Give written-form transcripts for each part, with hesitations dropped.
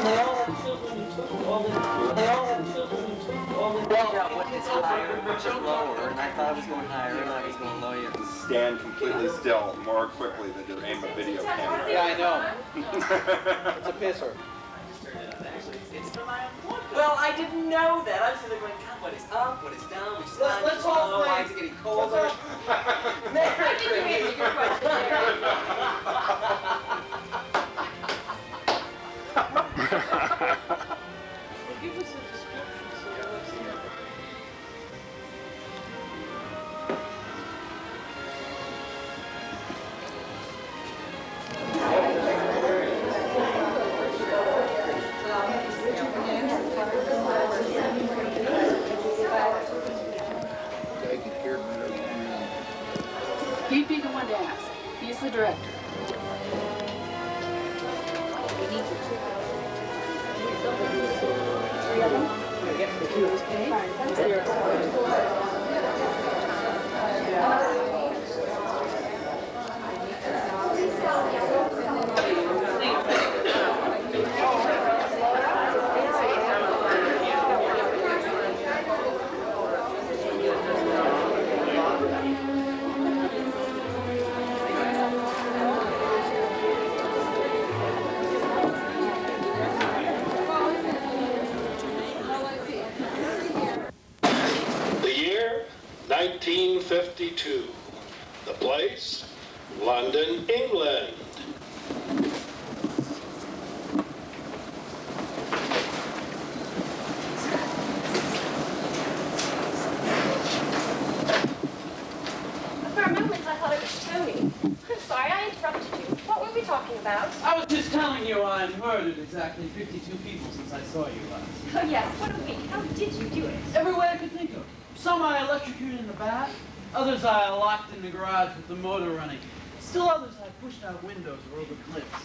they all have children who took all the... They all have children who took all the... Yeah, what is higher, which is lower, and I thought I was going higher, and I was going lower. Stand completely still more quickly than to aim a video camera. Yeah, I know. It's a pisser. Well, I didn't know that. I was sitting there going, God, what is up? What is down? What is down? Let's all play. Why is it getting colder? I think you answered your question Well, give us a description so let's hear it. He'd be the one to ask. He's the director. Three of them? The year, 1952. The place, London, England. For a moment, I thought it was Tony. I'm sorry, I interrupted you. What were we talking about? I was just telling you I murdered exactly 52 people since I saw you last. Oh, yes, what a week. How did you do it? Every way I could think of. Some I electrocuted in the bath, others I locked in the garage with the motor running. Still others I pushed out windows or over cliffs.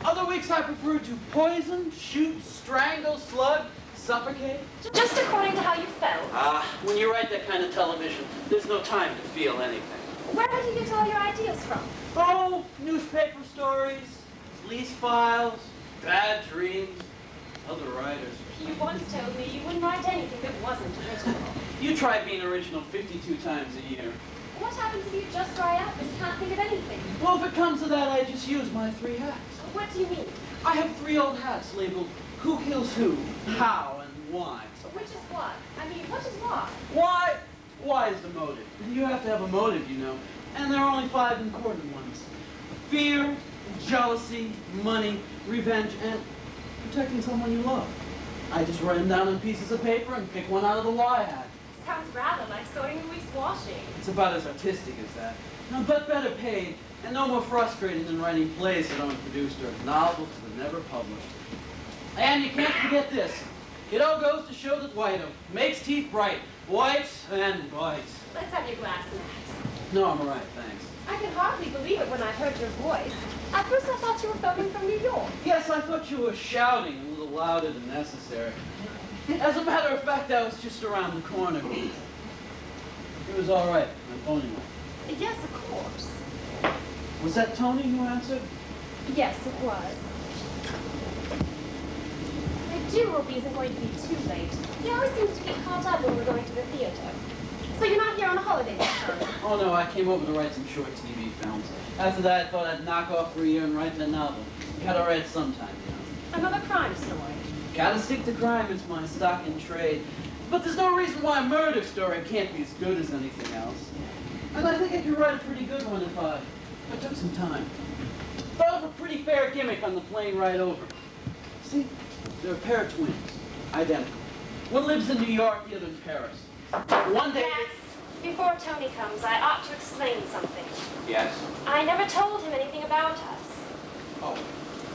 Other weeks I preferred to poison, shoot, strangle, slug, suffocate. Just according to how you felt. When you write that kind of television, there's no time to feel anything. Where did you get all your ideas from? Oh, newspaper stories, police files, bad dreams, other writers. You once told me you wouldn't write anything that wasn't original. You try being original 52 times a year. What happens if you just dry up and can't think of anything? Well, if it comes to that, I just use my 3 hats. What do you mean? I have 3 old hats labeled who kills who, how, and why. Which is what? I mean, what is why? Why? Why is the motive? You have to have a motive, you know. And there are only 5 important ones. Fear, jealousy, money, revenge, and protecting someone you love. I just write them down on pieces of paper and pick one out of the why hat. Sounds rather like sewing Louis washing. It's about as artistic as that. No, but better paid, and no more frustrating than writing plays that aren't produced or novels that are never published. And you can't forget this. It all goes to show that Whiteout makes teeth bright. Whites and whites. Let's have your glass, Max. No, I'm all right, thanks. I can hardly believe it when I heard your voice. At first I thought you were phoning from New York. Yes, I thought you were shouting a little louder than necessary. As a matter of fact, I was just around the corner. It was all right. My phone went. Yes, of course. Was that Tony who answered? Yes, it was. I do hope he isn't going to be too late. He always seems to get caught up when we're going to the theater. So you're not here on a holiday this time? Oh, no, I came over to write some short TV films. After that, I thought I'd knock off for a year and write a novel. Gotta write sometime, you know. Another crime story. Gotta stick to crime, it's my stock in trade. But there's no reason why a murder story can't be as good as anything else. And I think I could write a pretty good one if I took some time. Thought of a pretty fair gimmick on the plane ride over. See, they're a pair of twins, identical. One lives in New York, the other in Paris. One day... Max, before Tony comes, I ought to explain something. Yes? I never told him anything about us. Oh.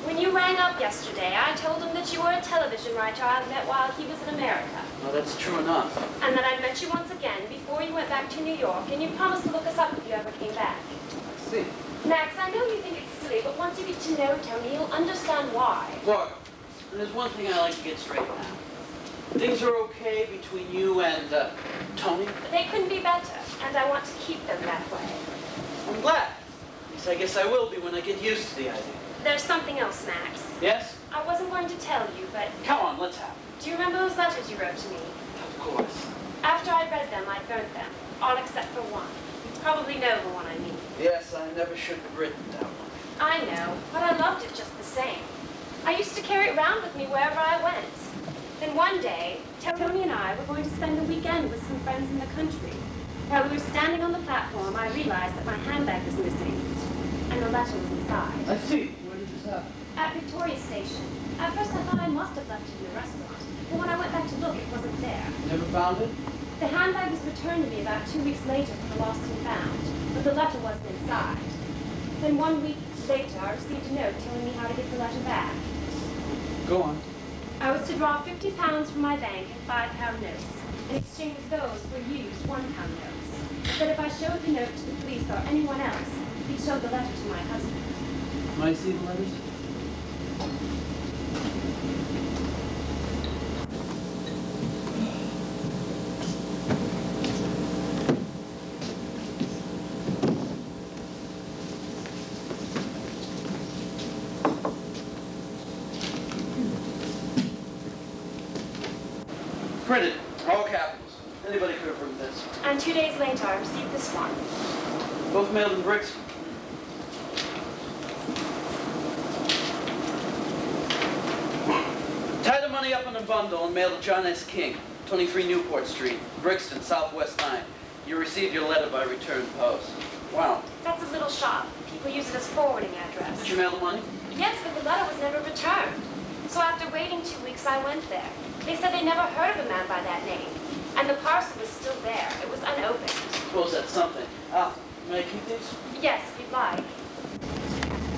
When you rang up yesterday, I told him that you were a television writer I'd met while he was in America. Well, that's true enough. And that I'd met you once again before you went back to New York, and you promised to look us up if you ever came back. I see. Max, I know you think it's silly, but once you get to know Tony, you'll understand why. Look, there's one thing I like to get straight now. Things are okay between you and, Tony? They couldn't be better, and I want to keep them that way. I'm glad. At least I guess I will be when I get used to the idea. There's something else, Max. Yes? I wasn't going to tell you, but Come on, let's have it. do you remember those letters you wrote to me? Of course. After I read them, I burnt them, all except for one. You probably know the one I mean. Yes, I never should have written that one. I know, but I loved it just the same. I used to carry it around with me wherever I went. Then one day, Tony and I were going to spend the weekend with some friends in the country. While we were standing on the platform, I realized that my handbag was missing, and the letter was inside. I see. Where did this happen? At Victoria Station. At first I thought I must have left it in the restaurant, but when I went back to look, it wasn't there. Never found it? The handbag was returned to me about 2 weeks later for the lost and found, but the letter wasn't inside. Then 1 week later, I received a note telling me how to get the letter back. Go on. I was to draw £50 from my bank in £5 notes, and exchange those for used £1 notes. But if I showed the note to the police or anyone else, he'd show the letter to my husband. Can I see the letters? Printed, all capitals. Anybody could have written this. And 2 days later, I received this one. Both mailed in bricks. Tie the money up in a bundle and mail to John S. King, 23 Newport Street, Brixton, Southwest 9. You received your letter by return post. Wow. That's a little shop. People use it as forwarding address. Did you mail the money? Yes, but the letter was never returned. So after waiting 2 weeks, I went there. They said they never heard of a man by that name. And the parcel was still there. It was unopened. Suppose that's something. Ah, may I keep these? Yes, if you'd like.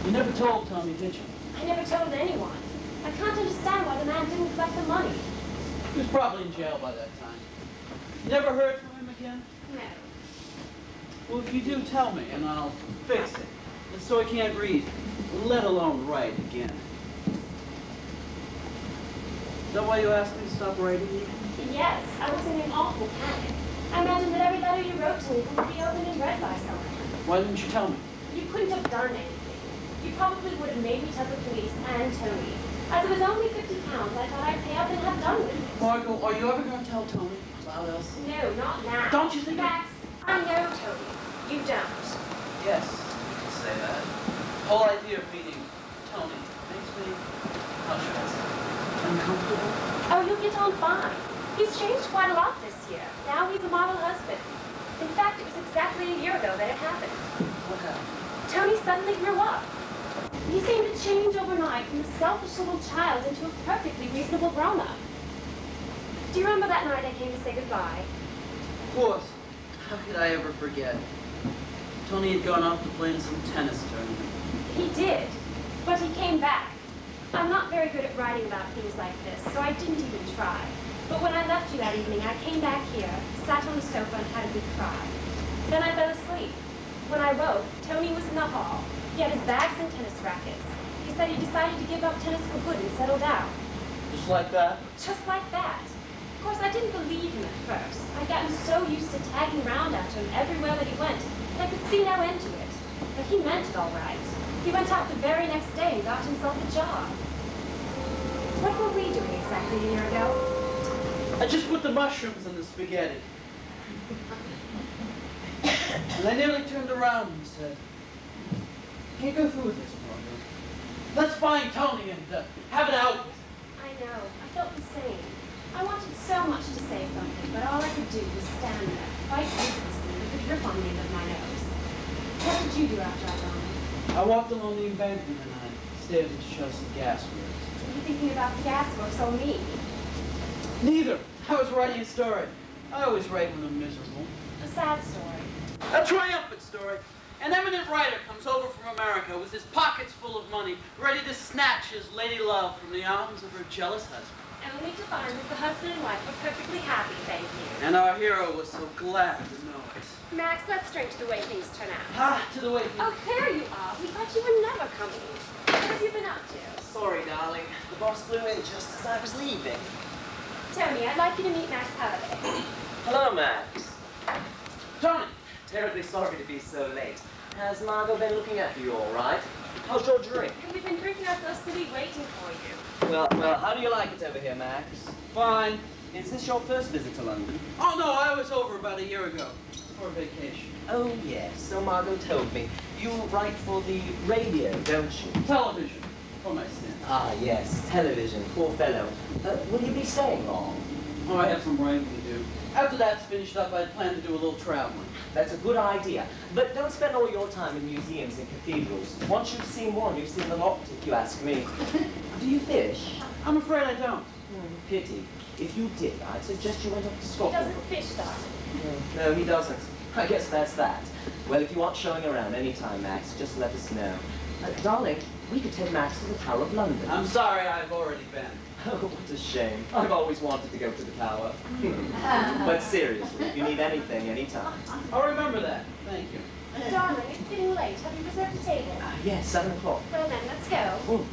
You never told Tommy, did you? I never told anyone. I can't understand why the man didn't collect the money. He was probably in jail by that time. You never heard from him again? No. Well, if you do, tell me, and I'll fix it. So he can't read, let alone write again. Is that why you asked me to stop writing you? Yes, I was in an awful panic. I imagined that every letter you wrote to me would be opened and read by someone. Why didn't you tell me? You couldn't have done anything. You probably would have made me tell the police and Tony. As it was only £50, I thought I'd pay up and have done with it. Margot, are you ever going to tell Tony about us? No, not now. Don't you think Max, I know Tony. You don't. Yes, you can say that. The whole idea of meeting Tony makes me, how should I say, uncomfortable. Oh, you'll get on fine. He's changed quite a lot this year. Now he's a model husband. In fact, it was exactly a year ago that it happened. What happened? Tony suddenly grew up. He seemed to change overnight from a selfish little child into a perfectly reasonable grown-up. Do you remember that night I came to say goodbye? Of course. How could I ever forget? Tony had gone off to play in some tennis tournament. He did, but he came back. I'm not very good at writing about things like this, so I didn't even try. But when I left you that evening, I came back here, sat on the sofa, and had a big cry. Then I fell asleep. When I woke, Tony was in the hall. He had his bags and tennis rackets. He said he decided to give up tennis for good and settle down. Just like that? Just like that. Of course, I didn't believe him at first. I'd gotten so used to tagging around after him everywhere that he went, that I could see no end to it. But he meant it all right. He went out the very next day and got himself a job. What were we doing exactly a year ago? I just put the mushrooms in the spaghetti. And I nearly turned around and said, can't go through with this, Margot. Let's find Tony and have it out with him. I know. I felt the same. I wanted so much to say something, but all I could do was stand there, quite uselessly, with a drip on the end of my nose. What did you do after I'd gone? I walked along the embankment and I stared at the Chelsea gas works. Were you thinking about the gas works or me? Neither. I was writing a story. I always write when I'm miserable. A sad story. A triumphant story. An eminent writer comes over from America with his pockets full of money, ready to snatch his lady love from the arms of her jealous husband. Only to find that the husband and wife were perfectly happy, thank you. And our hero was so glad to know it. Max, let's drink to the way things turn out. Ah, to the way. Oh, there you are. We thought you were never coming. What have you been up to? Sorry, darling. The boss blew in just as I was leaving. Tony, I'd like you to meet Max Halliday. Hello, Max. Tony! Terribly sorry to be so late. Has Margot been looking after you all right? How's your drink? We've been drinking ourselves silly waiting for you. Well, how do you like it over here, Max? Fine. Is this your first visit to London? Oh, no, I was over about a year ago for vacation. Oh, yes. So Margot told me. You write for the radio, don't you? Television, for my sin. Ah, yes. Television. Poor fellow. Will you be staying long? Oh, I have some writing to do. After that's finished up, I plan to do a little traveling. That's a good idea. But don't spend all your time in museums and cathedrals. Once you've seen one, you've seen the lot, if you ask me. Do you fish? I'm afraid I don't. Pity. If you did, I'd suggest you went up to He Scotland. doesn't fish, darling. No, he doesn't. I guess that's that. Well, if you want showing around anytime, Max, just let us know. Darling, we could take Max to the Tower of London. I'm sorry, I've already been. Oh, what a shame. I've always wanted to go to the Tower. But seriously, if you need anything, anytime. I'll remember that. Thank you. Darling, it's getting late. Have you reserved a table? Yes, 7 o'clock. Well then, let's go.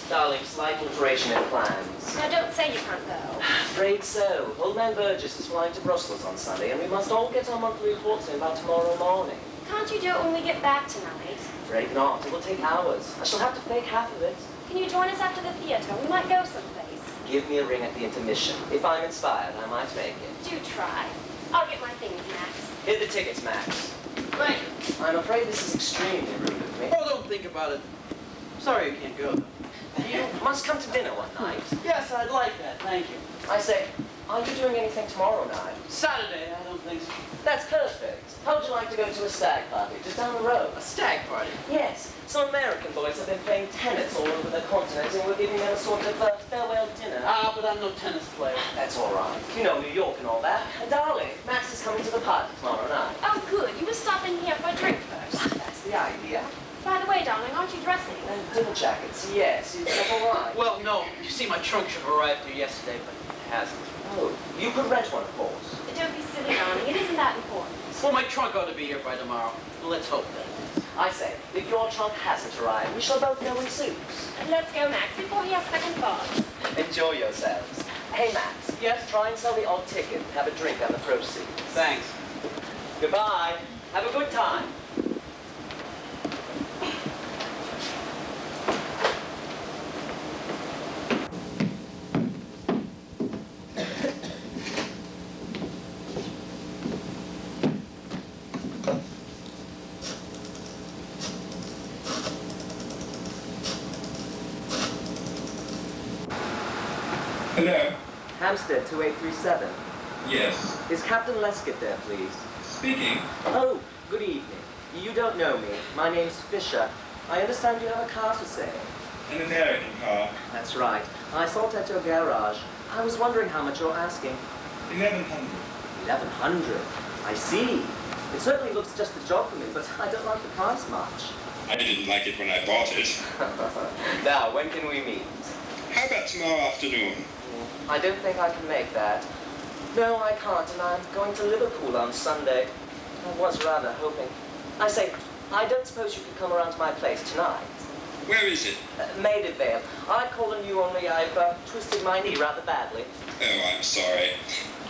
Darling, slight alteration in plans. Now don't say you can't go. Afraid so. Old man Burgess is flying to Brussels on Sunday, and we must all get our monthly reports in by tomorrow morning. Can't you do it when we get back tonight? Afraid not. It will take hours. I shall have to fake half of it. Can you join us after the theatre? We might go someplace. Give me a ring at the intermission. If I'm inspired, I might make it. Do try. I'll get my things, Max. Hit the tickets, Max. Thank you. I'm afraid this is extremely rude of me. Oh, don't think about it. Sorry you can't go. You must come to dinner one night. Yes, I'd like that. Thank you. I say, are you doing anything tomorrow night? Saturday, I don't think so. That's perfect. How would you like to go to a stag party just down the road? A stag party? Yes. Some American boys have been playing tennis all over the continent, and we're giving them a sort of farewell dinner. Ah, but I'm no tennis player. That's all right. You know New York and all that. And darling, Max is coming to the party tomorrow night. Oh, good. You must stop in here for a drink first. That's the idea. By the way, darling, aren't you dressing? And dinner jackets, yes. Is that all right? Well, no. You see, my trunk should have arrived here yesterday, but it hasn't. Oh, you could rent one, of course. Don't be silly, darling. It isn't that important. Well, my trunk ought to be here by tomorrow. Let's hope that. I say, if your trunk hasn't arrived, we shall both know in suits. Let's go, Max, before he has second thoughts. Enjoy yourselves. Hey, Max. Yes? Try and sell the odd ticket and have a drink on the proceeds. Thanks. Goodbye. Have a good time. Hello? Hampstead 2837. Yes. Is Captain Lescott there, please? Speaking. Oh, good evening. You don't know me. My name's Fisher. I understand you have a car for sale. An American car. That's right. I saw it at your garage. I was wondering how much you're asking. 1100. 1100. I see. It certainly looks just the job for me, but I don't like the price much. I didn't like it when I bought it. Now, when can we meet? How about tomorrow afternoon? I don't think I can make that. No, I can't, and I'm going to Liverpool on Sunday. I was rather hoping. I say, I don't suppose you could come around to my place tonight. Where is it? Maida Vale. I called on you only I've twisted my knee rather badly. Oh, I'm sorry.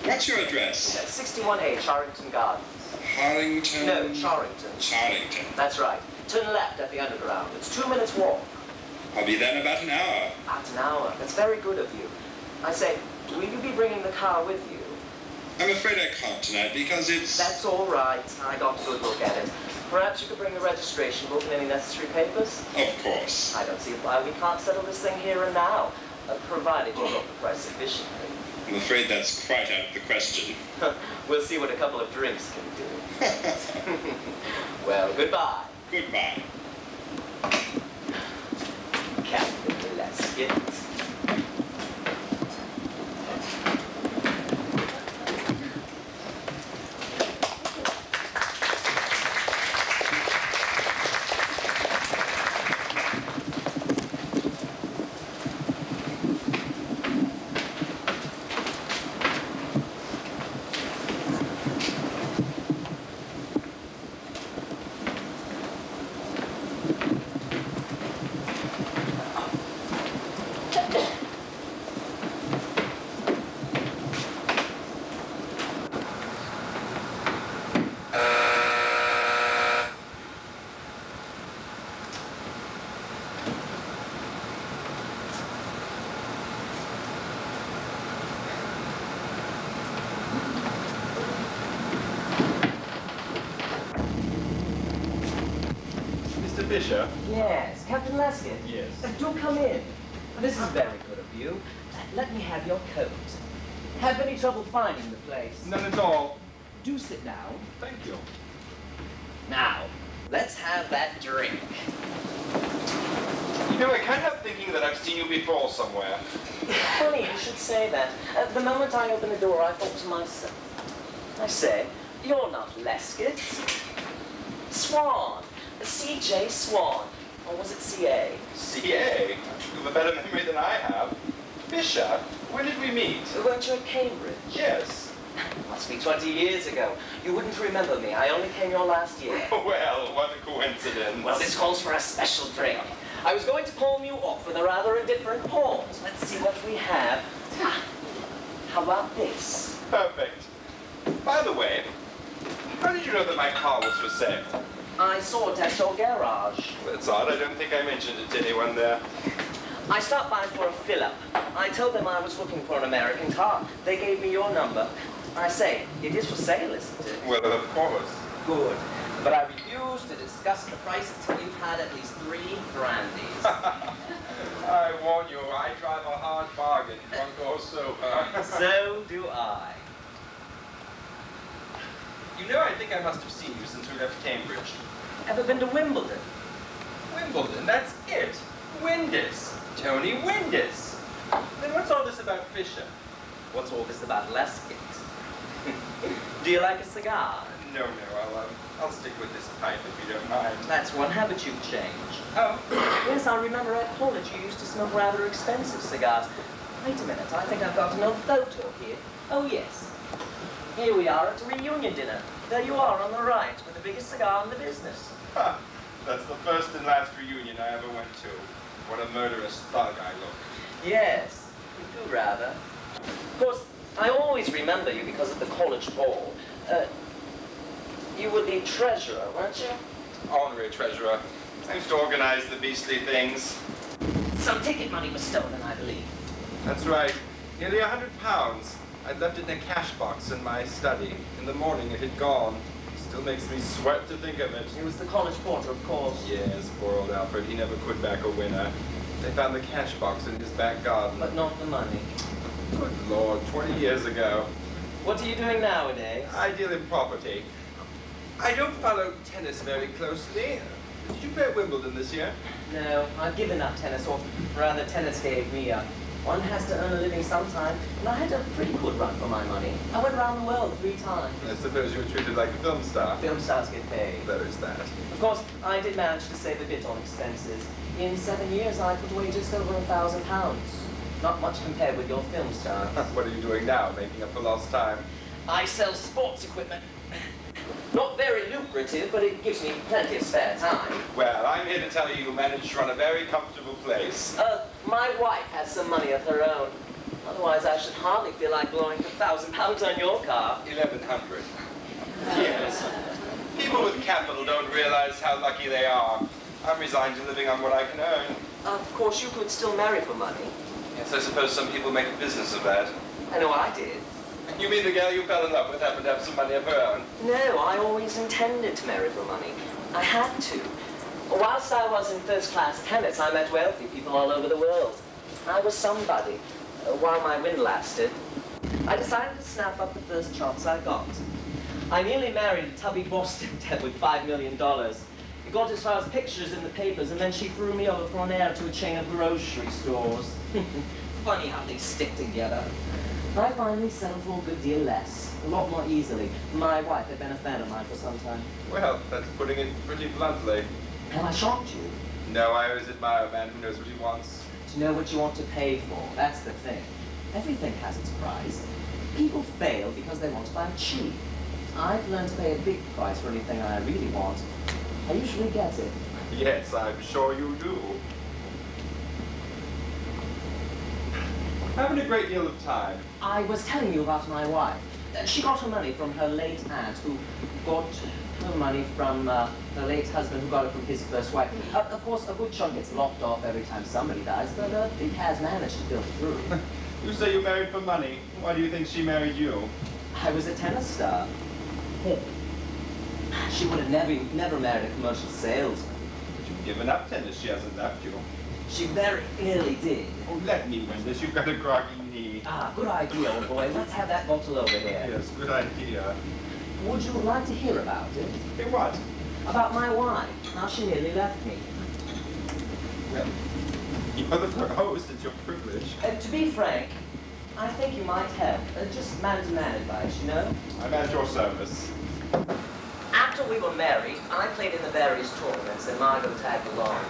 What's your address? 61A, Charrington Gardens. Harrington? No, Charrington. Charrington. That's right. Turn left at the Underground. It's 2 minutes walk. I'll be there in about an hour. About an hour. That's very good of you. I say, will you be bringing the car with you? I'm afraid I can't tonight because it's... That's all right. I got a good look at it. Perhaps you could bring the registration book and any necessary papers? Of course. I don't see why we can't settle this thing here and now, provided you drop the price sufficiently. I'm afraid that's quite out of the question. We'll see what a couple of drinks can do. Well, goodbye. Goodbye. Captain Lescott. Fisher? Yes, Captain Leskin. Yes. Do come in. This is very good of you. Let me have your coat. Have any trouble finding the place? None at all. Do sit down. Thank you. Now, let's have that drink. You know, I can't help thinking that I've seen you before somewhere. Funny you should say that. The moment I opened the door, I thought to myself, I say, you're not Lescott. Swan. C.J. Swan. Or was it C.A.? C.A.? You have a better memory than I have. Fisher, when did we meet? Weren't you at Cambridge? Yes. Must be 20 years ago. You wouldn't remember me. I only came your last year. Well, what a coincidence. Well, this calls for a special drink. I was going to palm you off with a rather indifferent pause. Let's see what we have. How about this? Perfect. By the way, how did you know that my car was for sale? I saw it at your garage. That's odd. I don't think I mentioned it to anyone there. I stopped by for a fill-up. I told them I was looking for an American car. They gave me your number. I say, it is for sale, isn't it? Well, of course. Good. But I refuse to discuss the price until you've had at least 3 brandies. I warn you, I drive a hard bargain, drunk or sober. So do I. You know, I think I must have seen you since we left Cambridge. Ever been to Wimbledon? Wimbledon, that's it. Windus. Tony Windus. Then what's all this about Fisher? What's all this about Lescott? Do you like a cigar? No, I'll stick with this pipe if you don't mind. That's one habit you've changed. Oh. Yes, I remember at college you used to smoke rather expensive cigars. Wait a minute, I think I've got an old photo here. Oh, yes. Here we are at a reunion dinner. There you are on the right, with the biggest cigar in the business. Ha! That's the first and last reunion I ever went to. What a murderous thug I look. Yes, you do rather. Of course, I always remember you because of the college ball. You were the treasurer, weren't you? Honorary treasurer. I used to organize the beastly things. Some ticket money was stolen, I believe. That's right. Nearly £100. I'd left it in a cash box in my study. In the morning it had gone. Still makes me sweat to think of it. It was the college porter, of course. Yes, poor old Alfred. He never could back a winner. They found the cash box in his back garden. But not the money. Good Lord, 20 years ago. What are you doing nowadays? I deal in property. I don't follow tennis very closely. Did you play at Wimbledon this year? No, I've given up tennis, or rather tennis gave me up. One has to earn a living sometime, and I had a pretty good run for my money. I went around the world 3 times. I suppose you were treated like a film star. Film stars get paid. There is that. Of course, I did manage to save a bit on expenses. In 7 years, I put away just over £1,000. Not much compared with your film stars. What are you doing now, making up for lost time? I sell sports equipment. Not very lucrative, but it gives me plenty of spare time. Well, I'm here to tell you managed to run a very comfortable place. My wife has some money of her own. Otherwise, I should hardly feel like blowing £1,000 on your car. 1,100. Yes. People with capital don't realize how lucky they are. I'm resigned to living on what I can earn. Of course, you could still marry for money. Yes, I suppose some people make a business of that. I know I did. You mean the girl you fell in love with happened to have some money of her own? No, I always intended to marry for money. I had to. Whilst I was in first-class tennis, I met wealthy people all over the world. I was somebody. While my wind lasted, I decided to snap up the first chance I got. I nearly married a tubby Boston deb with $5 million. It got as far as pictures in the papers, and then she threw me over for an heir to a chain of grocery stores. Funny how they stick together. I finally settled for a good deal less, a lot more easily. My wife had been a fan of mine for some time. Well, that's putting it pretty bluntly. Have I shocked you? No, I always admire a man who knows what he wants. To know what you want to pay for, that's the thing. Everything has its price. People fail because they want to buy cheap. I've learned to pay a big price for anything I really want. I usually get it. Yes, I'm sure you do. Having a great deal of time. I was telling you about my wife. She got her money from her late aunt, who got her money from her late husband, who got it from his first wife. Of course, a good chunk gets lopped off every time somebody dies, but it has managed to filter through. You say you married for money. Why do you think she married you? I was a tennis star. She would have never married a commercial salesman. But you given up tennis. She hasn't left you. She very nearly did. Oh, let me win this. You've got a groggy knee. Ah, good idea, old boy. Let's have that bottle over here. Yes, good idea. Would you like to hear about it? Hey, what? About my wife. How she nearly left me. Well, you're the host. It's your privilege. To be frank, I think you might help. Just man-to-man advice, you know? I'm at your service. After we were married, I played in the various tournaments and Margot tagged along.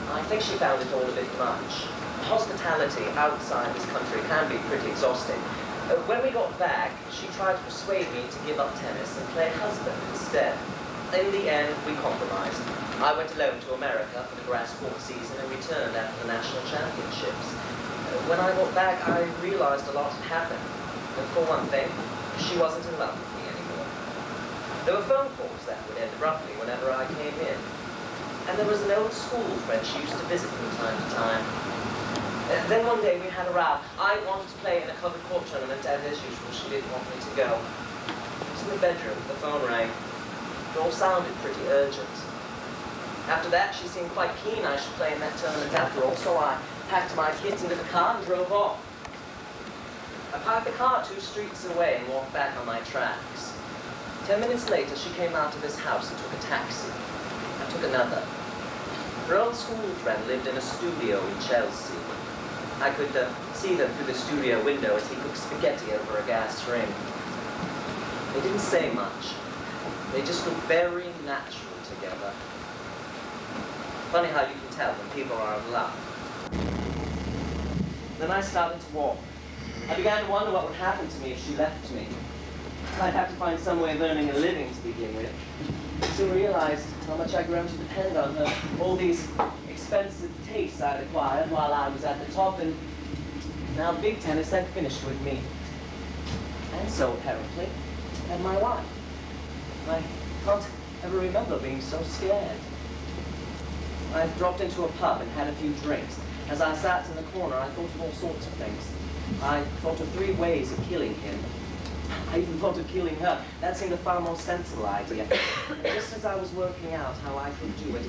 I think she found it all a bit much. Hospitality outside this country can be pretty exhausting. When we got back, she tried to persuade me to give up tennis and play husband instead. In the end, we compromised. I went alone to America for the grass court season and returned after the national championships. When I got back, I realized a lot had happened. And for one thing, she wasn't in love with me anymore. There were phone calls that would end abruptly whenever I came in. And there was an old school friend she used to visit from time to time. Then one day we had a row. I wanted to play in a covered court tournament, and as usual, she didn't want me to go. I was in the bedroom, the phone rang. It all sounded pretty urgent. After that, she seemed quite keen I should play in that tournament after all, so I packed my kit into the car and drove off. I parked the car 2 streets away and walked back on my tracks. 10 minutes later, she came out to this house and took a taxi. I took another. Her old school friend lived in a studio in Chelsea. I could see them through the studio window as he cooked spaghetti over a gas ring. They didn't say much. They just looked very natural together. Funny how you can tell when people are in love. Then I started to walk. I began to wonder what would happen to me if she left me. I'd have to find some way of earning a living to begin with. I soon realized how much I'd grown to depend on her. All these expensive tastes I'd acquired while I was at the top, and now big tennis had finished with me. And so, apparently, had my wife. I can't ever remember being so scared. I dropped into a pub and had a few drinks. As I sat in the corner, I thought of all sorts of things. I thought of 3 ways of killing him. I even thought of killing her. That seemed a far more sensible idea. Just as I was working out how I could do it,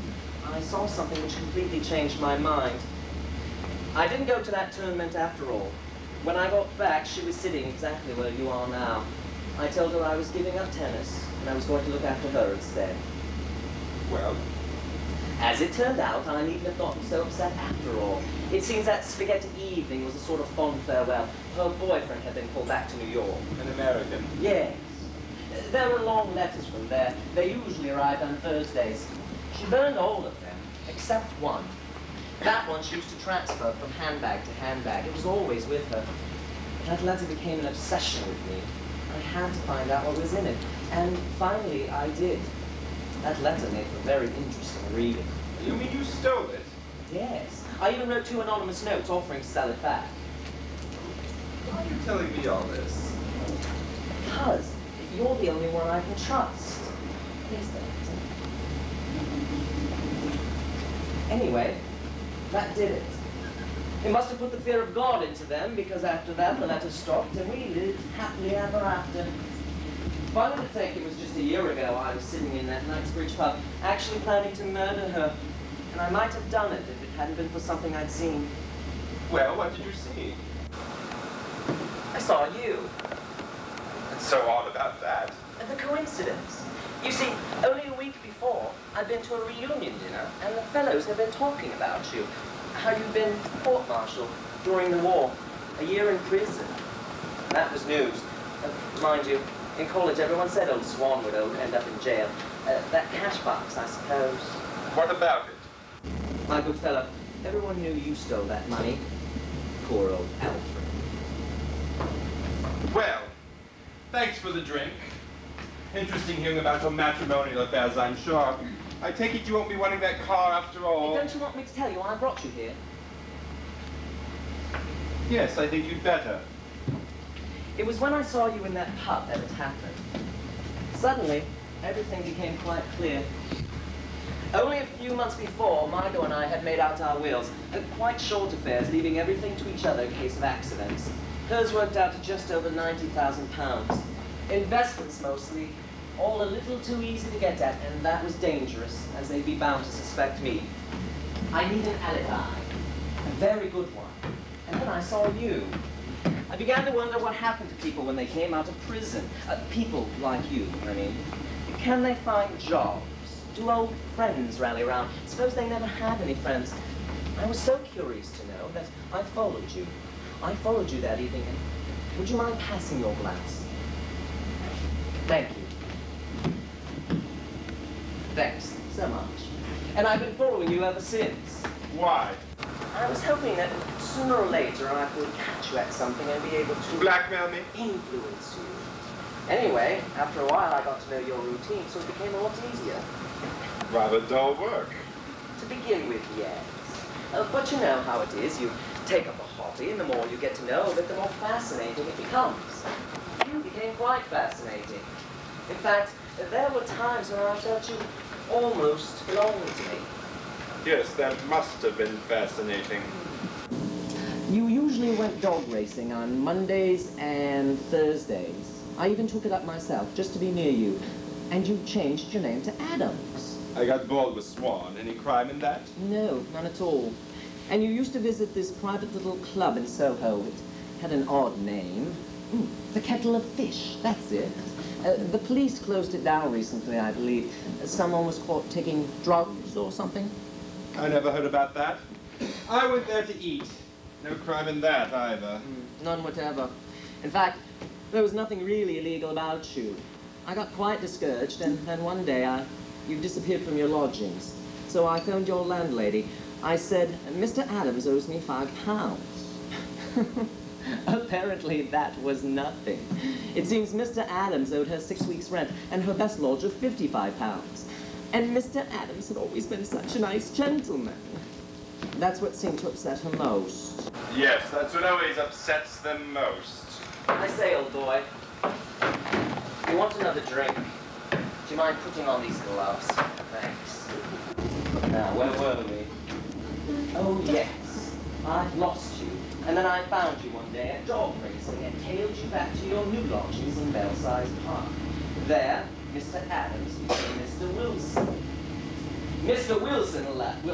I saw something which completely changed my mind. I didn't go to that tournament after all. When I got back, she was sitting exactly where you are now. I told her I was giving up tennis, and I was going to look after her instead. Well? As it turned out, I needn't have gotten so upset after all. It seems that spaghetti evening was a sort of fond farewell. Her boyfriend had been called back to New York. An American? Yes. There were long letters from there. They usually arrived on Thursdays. She burned all of them, except one. That one she used to transfer from handbag to handbag. It was always with her. That letter became an obsession with me. I had to find out what was in it. And finally, I did. That letter made for very interesting reading. You mean you stole it? Yes. I even wrote 2 anonymous notes offering to sell it back. Why are you telling me all this? Because you're the only one I can trust. Yes, anyway, that did it. It must have put the fear of God into them, because after that the letter stopped and we lived happily ever after. Funny to think it was just a year ago I was sitting in that Knightsbridge pub, actually planning to murder her. And I might have done it if it hadn't been for something I'd seen. Well, what did you see? I saw you. What's so odd about that? And the coincidence. You see, only a week before, I'd been to a reunion dinner, and the fellows had been talking about you. How you'd been court-martialed during the war, a year in prison. That was news. Mind you, in college everyone said old Swan would end up in jail. That cash box, I suppose. What about it? My good fellow, everyone knew you stole that money. Poor old Alfred. Well, thanks for the drink. Interesting hearing about your matrimonial affairs, I'm sure. I take it you won't be wanting that car after all. Hey, don't you want me to tell you why I brought you here? Yes, I think you'd better. It was when I saw you in that pub that it happened. Suddenly, everything became quite clear. Only a few months before, Margot and I had made out our wills, quite short affairs, leaving everything to each other in case of accidents. Hers worked out to just over £90,000. Investments mostly, all a little too easy to get at, and that was dangerous, as they'd be bound to suspect me. I need an alibi, a very good one. And then I saw you. I began to wonder what happened to people when they came out of prison. People like you, I mean. Can they find jobs? Do old friends rally around? Suppose they never had any friends. I was so curious to know that I followed you. I followed you that evening. And would you mind passing your glass? Thank you. Thanks so much. And I've been following you ever since. Why? I was hoping that sooner or later I could catch you at something and be able to Blackmail me? influence you. Anyway, after a while I got to know your routine, so it became a lot easier. Rather dull work. To begin with, yes. But you know how it is. You take up a hobby, and the more you get to know of it, the more fascinating it becomes. You became quite fascinating. In fact, there were times when I felt you almost belonged to me. Yes, that must have been fascinating. You usually went dog racing on Mondays and Thursdays. I even took it up myself, just to be near you. And you changed your name to Adams. I got bored with Swan. Any crime in that? No, none at all. And you used to visit this private little club in Soho. It had an odd name. The Kettle of Fish, that's it. The police closed it down recently, I believe. Someone was caught taking drugs or something. I never heard about that. I went there to eat. No crime in that, either. None whatever. In fact, there was nothing really illegal about you. I got quite discouraged, and then one day you disappeared from your lodgings. So I phoned your landlady. I said, Mr. Adams owes me £5. Apparently that was nothing. It seems Mr. Adams owed her 6 weeks' rent, and her best lodger £55. And Mr. Adams had always been such a nice gentleman. That's what seemed to upset her most. Yes, that's what always upsets them most. I say, old boy, you want another drink? Do you mind putting on these gloves? Thanks. Now, where were we? Oh, yes. I'd lost you. And then I found you one day at dog racing and tailed you back to your new lodgings in Belsize Park. There, Mr. Adams became Mr. Wilson. Mr. Wilson left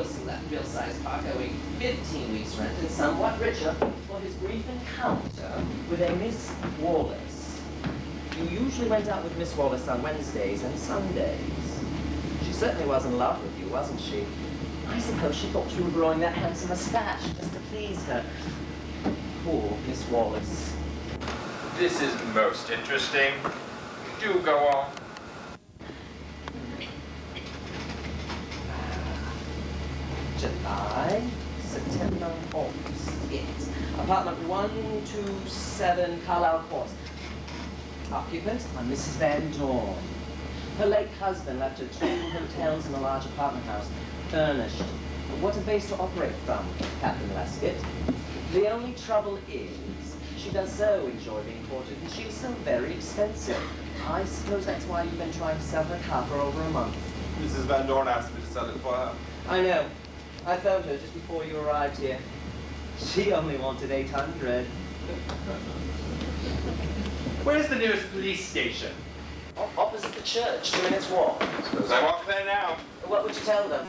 Belsize Park owing 15 weeks' rent and somewhat richer for his brief encounter with a Miss Wallace. You usually went out with Miss Wallace on Wednesdays and Sundays. She certainly was in love with you, wasn't she? I suppose she thought you were growing that handsome moustache just to please her. Poor Miss Wallace. This is most interesting. Do go on. July, September, August. Yes. Apartment 127 Carlisle Court. Occupant, Mrs. Van Dorn. Her late husband left her 2 hotels and a large apartment house, furnished. What a base to operate from, Captain Lescott. The only trouble is, she does so enjoy being courted, and she's so very expensive. I suppose that's why you've been trying to sell her car for over a month. Mrs. Van Dorn asked me to sell it for her. I know. I phoned her just before you arrived here. She only wanted 800. Where's the nearest police station? Opposite the church, 2 minutes walk. Suppose I walk there now. What would you tell them?